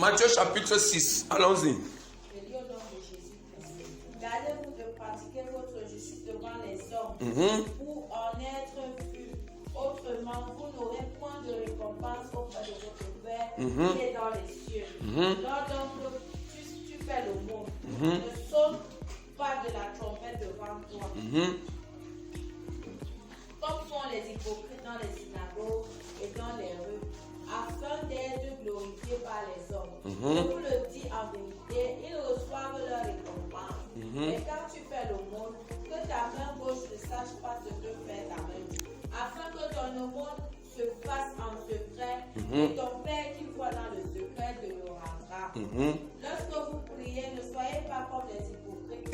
Matthieu chapitre 6. Allons-y. Je lis au nom de Jésus-Christ. Gardez-vous de pratiquer votre justice devant les hommes pour en être vu. Autrement, vous n'aurez point de récompense auprès de votre Père qui est dans les cieux. Lors donc tu fais le monde, ne sonne pas de la trompette devant toi. Comme font les hypocrites dans les synagogues et dans les rues, afin d'être glorifiés par les hommes. Je vous le dis en vérité, ils reçoivent leur récompense. Et quand tu fais le monde, que ta main gauche ne sache pas ce que fait ta main, afin que ton aumône se fasse en secret, et ton Père qui voit dans le secret te le rendra. Lorsque vous priez, ne soyez pas comme les hypocrites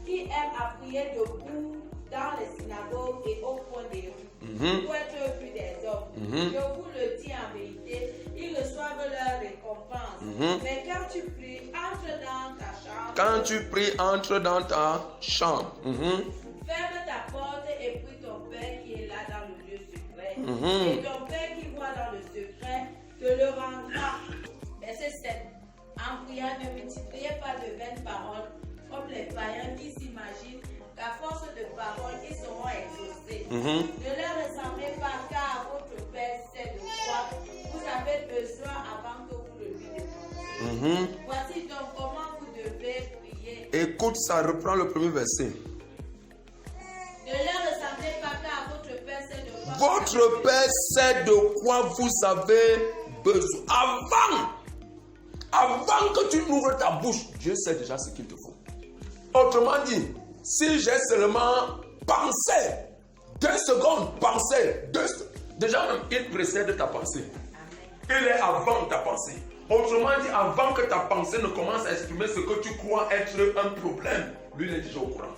qui aiment à prier debout dans les synagogues et au coin des rues, pour être vus des hommes. Je vous le dis en vérité, ils reçoivent leur récompense. Mais quand tu pries, entre dans ta chambre. Quand tu pries, entre dans ta chambre. Ferme ta porte et prie ton Père qui est là dans le lieu secret. Et ton Père qui voit dans le secret te le rendra. Verset 7. En priant, ne multipliez pas de vaines paroles comme les païens qui s'imaginent qu'à force de paroles, ils seront exaucés. Ne leur ressemblez pas, car votre Père sait de quoi vous avez besoin avant que vous le lui demandiez. Voici donc comment vous devez prier. Écoute, ça reprend le premier verset. Ne leur ressemblez pas, car votre Père sait de quoi. Votre Père sait de quoi vous avez besoin. Avant que tu n'ouvres ta bouche, Dieu sait déjà ce qu'il te faut. Autrement dit, si j'ai seulement pensé, 2 secondes, pensé, déjà même, il précède ta pensée. Il est avant ta pensée. Autrement dit, avant que ta pensée ne commence à exprimer ce que tu crois être un problème, lui il est déjà au courant.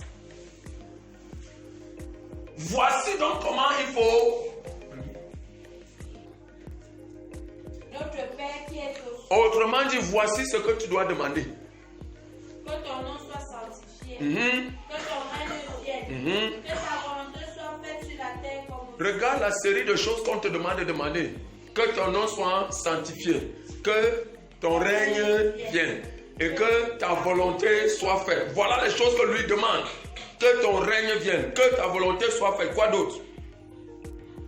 Voici donc comment il faut. Notre Père qui est au ciel. Autrement dit, voici ce que tu dois demander. Que ton nom soit sanctifié. Que ton règne vienne. Que ta volonté soit faite sur la terre comme. Regarde la série de choses qu'on te demande de demander. Que ton nom soit sanctifié. Que ton règne vienne. Et que ta volonté soit faite. Voilà les choses que lui demande. Que ton règne vienne. Que ta volonté soit faite. Quoi d'autre?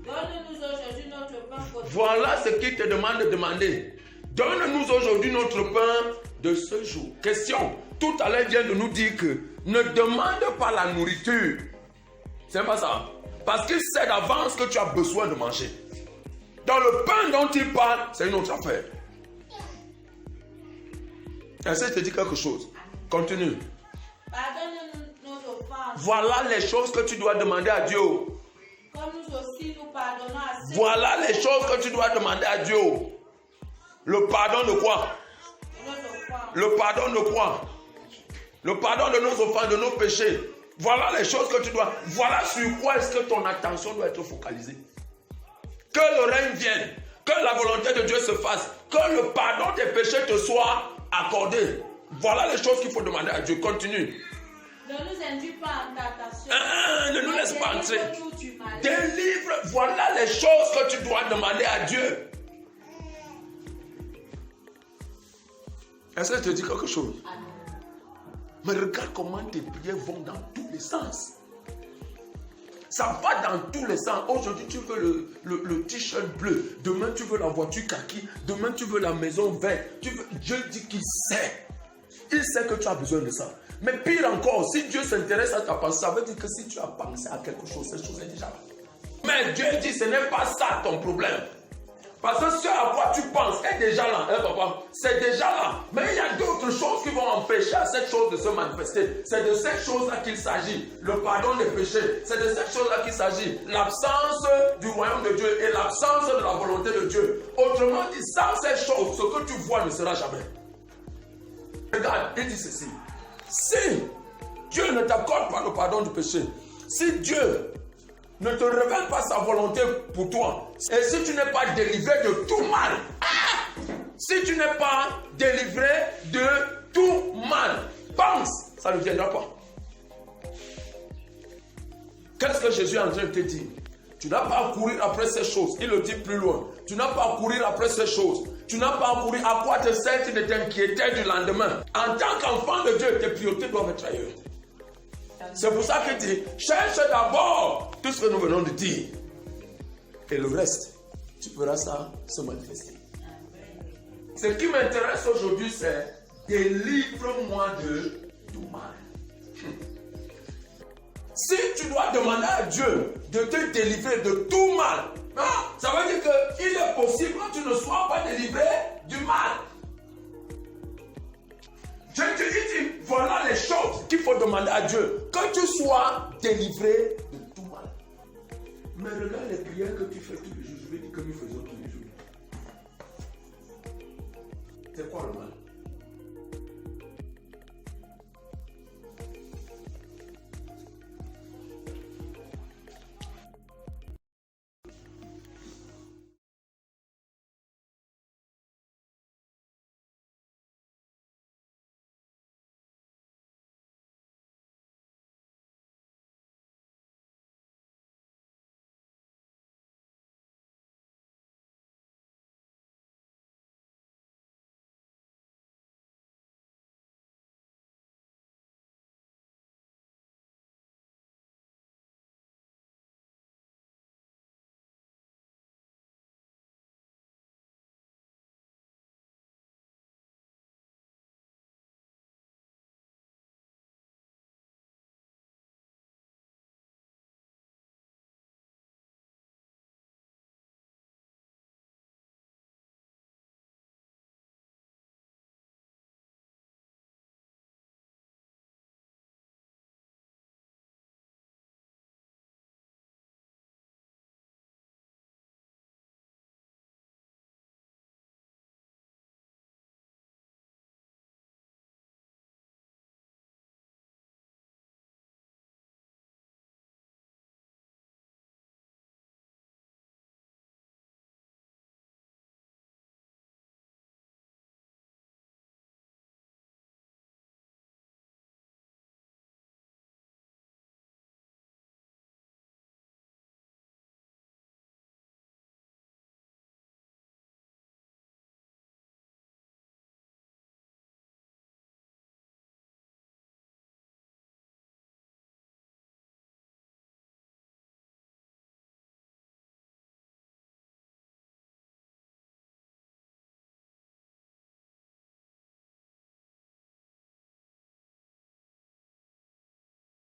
Donne-nous aujourd'hui notre pain quotidien. Voilà ce qu'il te demande de demander. Donne-nous aujourd'hui notre pain de ce jour. Question. Tout à l'heure, il vient de nous dire que ne demande pas la nourriture. C'est pas ça. Parce qu'il sait d'avance que tu as besoin de manger. Dans le pain dont il parle, c'est une autre affaire. Est-ce que je te dis quelque chose? Continue. Pardonne-nous nos offenses. Voilà les choses que tu dois demander à Dieu. Comme nous aussi nous pardonnons à ceux. Voilà les choses que tu dois demander à Dieu. Le pardon de quoi? De nos offenses. Le pardon de quoi? Le pardon de nos offenses, de nos péchés. Voilà les choses que tu dois. Voilà sur quoi est-ce que ton attention doit être focalisée. Que le règne vienne. Que la volonté de Dieu se fasse. Que le pardon des péchés te soit accordé. Voilà les choses qu'il faut demander à Dieu. Continue. Ne nous induis pas en tentation. Ne nous laisse pas entrer. Délivre-nous du mal. Délivre. Voilà les choses que tu dois demander à Dieu. Est-ce que je te dis quelque chose? Mais regarde comment tes prières vont dans tous les sens. Ça va dans tous les sens. Aujourd'hui, tu veux le t-shirt bleu. Demain, tu veux la voiture kaki. Demain, tu veux la maison verte. Dieu dit qu'il sait. Il sait que tu as besoin de ça. Mais pire encore, si Dieu s'intéresse à ta pensée, ça veut dire que si tu as pensé à quelque chose, cette chose est déjà là. Mais Dieu dit, ce n'est pas ça ton problème. Parce que ce à quoi tu penses est déjà là, hein, papa? C'est déjà là. Mais il y a d'autres choses qui vont empêcher à cette chose de se manifester. C'est de cette chose-là qu'il s'agit. Le pardon des péchés. C'est de cette chose-là qu'il s'agit. L'absence du royaume de Dieu et l'absence de la volonté de Dieu. Autrement dit, sans ces choses, ce que tu vois ne sera jamais. Regarde, il dit ceci. Si Dieu ne t'accorde pas le pardon du péché, si Dieu ne te révèle pas sa volonté pour toi, et si tu n'es pas délivré de tout mal, si tu n'es pas délivré de tout mal, pense, ça ne viendra pas. Qu'est-ce que Jésus est en train de te dire? Tu n'as pas à courir après ces choses. Il le dit plus loin. Tu n'as pas à courir après ces choses. Tu n'as pas à courir. À quoi te sert de t'inquiéter du lendemain? En tant qu'enfant de Dieu, tes priorités doivent être ailleurs. C'est pour ça qu'il dit, cherche d'abord tout ce que nous venons de dire. Et le reste, tu feras ça se manifester. Ce qui m'intéresse aujourd'hui, c'est délivre-moi de tout mal. Si tu dois demander à Dieu de te délivrer de tout mal, ça veut dire qu'il est possible que tu ne sois pas délivré du mal. Je te dis, voilà les choses qu'il faut demander à Dieu. Que tu sois délivré de tout mal. Mais regarde les prières que tu fais tous les jours. Je vais dire que nous faisons tous les jours. C'est quoi le mal?